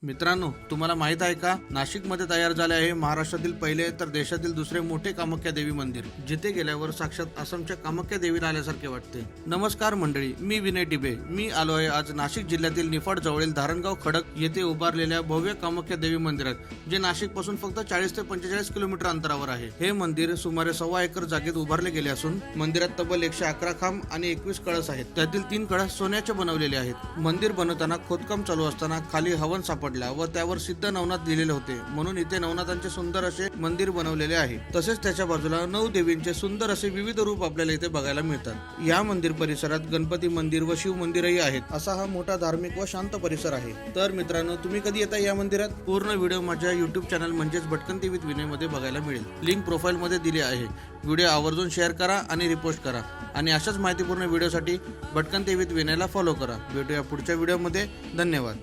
मित्रांनो, तुम्हाला माहित आहे का, नाशिकमध्ये तयार झाले आहे महाराष्ट्रातील पहिले तर देशातील दुसरे मोठे कामाख्या देवी मंदिर, जिथे गेल्यावर साक्षात आसामच्या कामाख्या देवीला आल्यासारखे वाटते. नमस्कार मंडळी, मी विनय टिबे. मी आलो आहे आज नाशिक जिल्ह्यातील निफाड जवळील धारणगाव खडक येथे उभारलेल्या भव्य कामाख्या देवी मंदिरात, जे नाशिक पासून फक्त 40 ते 45 किलोमीटर अंतरावर आहे. हे मंदिर सुमारे 1.25 एकर जागेत उभारले गेले असून मंदिरात तब्बल 111 खांब आणि 21 कळस आहेत. त्यातील 3 कळस सोन्याचे बनवलेले आहेत. मंदिर बनवताना खोदकाम चालू असताना खाली हवन सापडले व त्यावर सिद्ध नवनाथ लिहिलेले होते, म्हणून इथे नवनाथांचे सुंदर असे मंदिर बनवलेले आहे. तसेच त्याच्या बाजूला 9 देवींचे सुंदर असे विविध रूप आपल्याला इथे बघायला मिळतात. या मंदिर परिसरात गणपती मंदिर व शिव मंदिरही आहेत. असा हा मोठा धार्मिक व शांत परिसर आहे. तर मित्रांनो, तुम्ही कधी येता या मंदिरात? पूर्ण व्हिडिओ माझ्या युट्यूब चॅनल म्हणजेच भटकन टीव्ही विथ विनय मध्ये बघायला मिळेल. लिंक प्रोफाइल मध्ये दिली आहे. व्हिडिओ आवर्जून शेअर करा आणि रिपोस्ट करा आणि अशाच माहितीपूर्ण व्हिडिओसाठी भटकन टीव्ही विथ विनयला फॉलो करा. भेटूया पुढच्या व्हिडिओमध्ये. धन्यवाद.